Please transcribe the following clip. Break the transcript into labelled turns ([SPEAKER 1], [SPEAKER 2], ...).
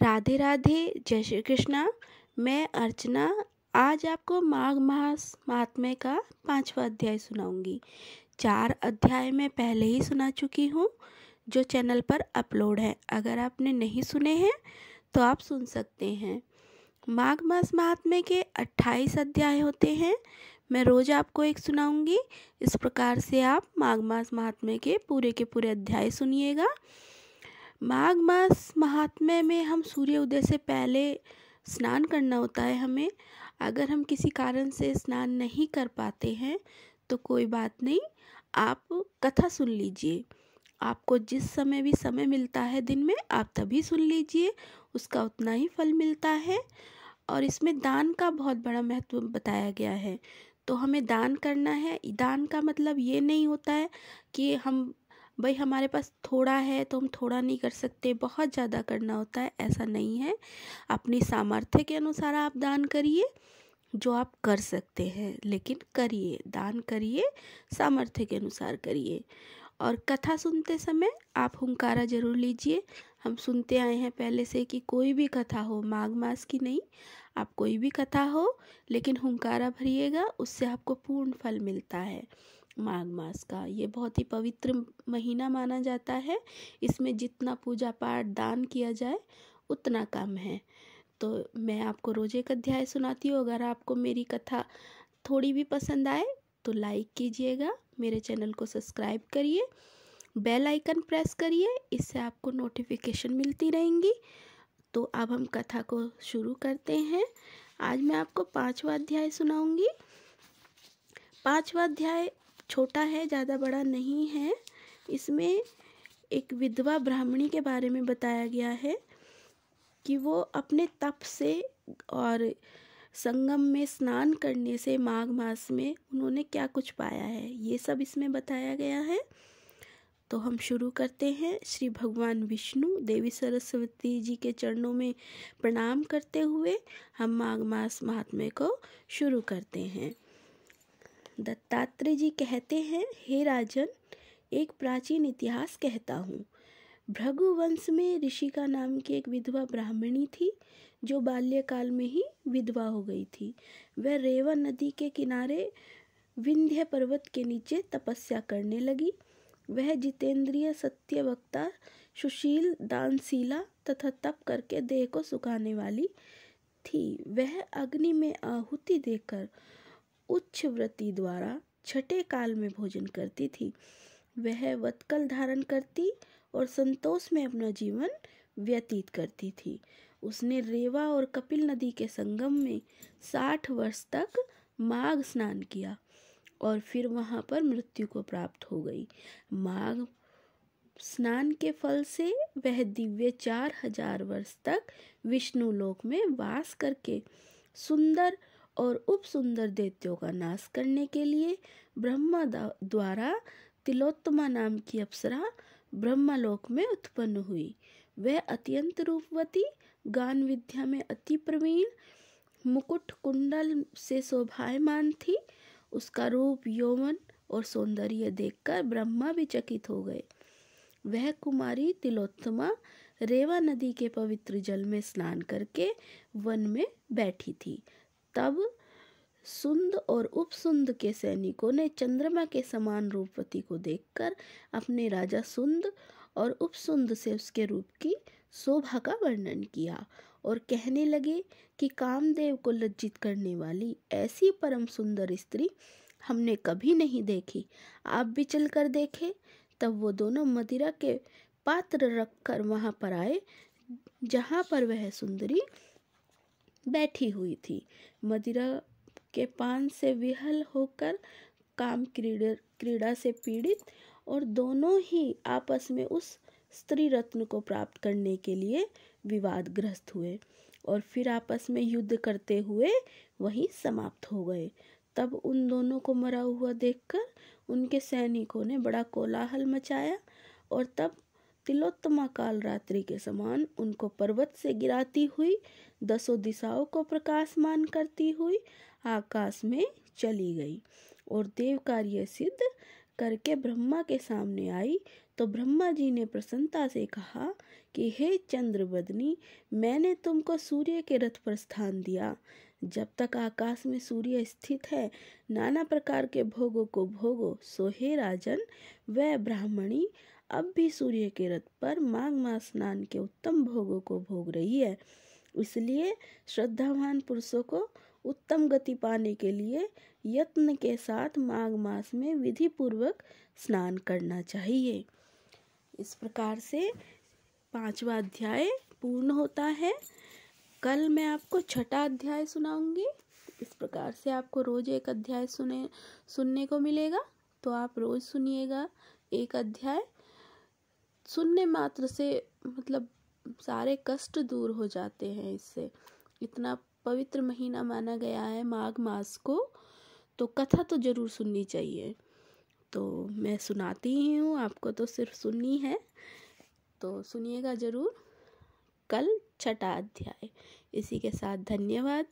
[SPEAKER 1] राधे राधे, जय श्री कृष्णा। मैं अर्चना आज आपको माघ मास महात्म्य का 5वां अध्याय सुनाऊंगी। 4 अध्याय मैं पहले ही सुना चुकी हूँ जो चैनल पर अपलोड है। अगर आपने नहीं सुने हैं तो आप सुन सकते हैं। माघ मास महात्म्य के 28 अध्याय होते हैं। मैं रोज आपको एक सुनाऊंगी। इस प्रकार से आप माघ मास महात्म्य के पूरे अध्याय सुनिएगा। माघ मास महात्म्य में हम सूर्य उदय से पहले स्नान करना होता है हमें। अगर हम किसी कारण से स्नान नहीं कर पाते हैं तो कोई बात नहीं, आप कथा सुन लीजिए। आपको जिस समय भी समय मिलता है दिन में आप तभी सुन लीजिए, उसका उतना ही फल मिलता है। और इसमें दान का बहुत बड़ा महत्व बताया गया है। तो हमें दान करना है। दान का मतलब ये नहीं होता है कि भाई हमारे पास थोड़ा है तो हम थोड़ा नहीं कर सकते, बहुत ज़्यादा करना होता है, ऐसा नहीं है। अपनी सामर्थ्य के अनुसार आप दान करिए जो आप कर सकते हैं, लेकिन करिए, दान करिए, सामर्थ्य के अनुसार करिए। और कथा सुनते समय आप हुंकारा जरूर लीजिए। हम सुनते आए हैं पहले से कि कोई भी कथा हो, माघ मास की नहीं, आप कोई भी कथा हो लेकिन हुंकारा भरिएगा, उससे आपको पूर्ण फल मिलता है। माघ मास का ये बहुत ही पवित्र महीना माना जाता है। इसमें जितना पूजा पाठ दान किया जाए उतना कम है। तो मैं आपको रोज एक अध्याय सुनाती हूँ। अगर आपको मेरी कथा थोड़ी भी पसंद आए तो लाइक कीजिएगा, मेरे चैनल को सब्सक्राइब करिए, बेल आइकन प्रेस करिए, इससे आपको नोटिफिकेशन मिलती रहेंगी। तो अब हम कथा को शुरू करते हैं। आज मैं आपको 5वां अध्याय सुनाऊंगी। 5वां अध्याय छोटा है, ज़्यादा बड़ा नहीं है। इसमें एक विधवा ब्राह्मणी के बारे में बताया गया है कि वो अपने तप से और संगम में स्नान करने से माघ मास में उन्होंने क्या कुछ पाया है, ये सब इसमें बताया गया है। तो हम शुरू करते हैं। श्री भगवान विष्णु देवी सरस्वती जी के चरणों में प्रणाम करते हुए हम माघ मास महात्म्य को शुरू करते हैं। दत्तात्रेय जी कहते हैं, हे राजन, एक प्राचीन इतिहास कहता हूँ। भृगु वंश में ऋषिका नाम की एक विधवा ब्राह्मणी थी जो बाल्यकाल में ही विधवा हो गई थी। वह रेवा नदी के किनारे विंध्य पर्वत के नीचे तपस्या करने लगी। वह जितेंद्रिय, सत्यवक्ता, सुशील, दानशीला तथा तप करके देह को सुखाने वाली थी। वह अग्नि में आहुति देकर उच्च व्रति द्वारा छठे काल में भोजन करती थी। वह वत्कल धारण करती और संतोष में अपना जीवन व्यतीत करती थी। उसने रेवा और कपिल नदी के संगम में 60 वर्ष तक माघ स्नान किया और फिर वहां पर मृत्यु को प्राप्त हो गई। माघ स्नान के फल से वह दिव्य 4000 वर्ष तक विष्णु लोक में वास करके सुंदर और उपसुंदर दैत्यों का नाश करने के लिए ब्रह्मा द्वारा तिलोत्तमा नाम की अप्सरा ब्रह्मलोक में उत्पन्न हुई। वह अत्यंत रूपवती, गान विद्या में अति प्रवीण, मुकुट कुंडल से शोभायमान थी। उसका रूप, यौवन और सौंदर्य देखकर ब्रह्मा भी चकित हो गए। वह कुमारी तिलोत्तमा रेवा नदी के पवित्र जल में स्नान करके वन में बैठी थी। तब सुंद और उपसुंद के सैनिकों ने चंद्रमा के समान रूपवती को देखकर अपने राजा सुंद और उपसुंद से उसके रूप की शोभा का वर्णन किया और कहने लगे कि कामदेव को लज्जित करने वाली ऐसी परम सुंदर स्त्री हमने कभी नहीं देखी। आप भी चल कर देखें। तब वो दोनों मदिरा के पात्र रखकर वहां पर आए जहां पर वह सुंदरी बैठी हुई थी। मदिरा के पान से विहल होकर काम क्रीड़ा से पीड़ित और दोनों ही आपस में उस स्त्री रत्न को प्राप्त करने के लिए विवादग्रस्त हुए और फिर आपस में युद्ध करते हुए वहीं समाप्त हो गए। तब उन दोनों को मरा हुआ देखकर उनके सैनिकों ने बड़ा कोलाहल मचाया और तब तिलोत्तमा काल रात्रि के समान उनको पर्वत से गिराती हुई 10 दिशाओं को प्रकाशमान करती हुई आकाश में चली गई और देव कार्य सिद्ध करके ब्रह्मा के सामने आई तो ब्रह्मा जी ने प्रसन्नता से कहा कि हे चंद्रवदनी, मैंने तुमको सूर्य के रथ पर स्थान दिया। जब तक आकाश में सूर्य स्थित है, नाना प्रकार के भोगों को भोगो। सो हे राजन, वह ब्राह्मणी अब भी सूर्य के रथ पर माघ मास स्नान के उत्तम भोगों को भोग रही है। इसलिए श्रद्धावान पुरुषों को उत्तम गति पाने के लिए यत्न के साथ माघ मास में विधि पूर्वक स्नान करना चाहिए। इस प्रकार से 5वां अध्याय पूर्ण होता है। कल मैं आपको 6ठा अध्याय सुनाऊंगी। इस प्रकार से आपको रोज एक अध्याय सुनने को मिलेगा, तो आप रोज सुनिएगा एक अध्याय। सुनने मात्र से मतलब सारे कष्ट दूर हो जाते हैं। इससे इतना पवित्र महीना माना गया है माघ मास को, तो कथा तो जरूर सुननी चाहिए। तो मैं सुनाती ही हूँ, आपको तो सिर्फ सुननी है, तो सुनिएगा जरूर। कल 6ठा अध्याय। इसी के साथ धन्यवाद।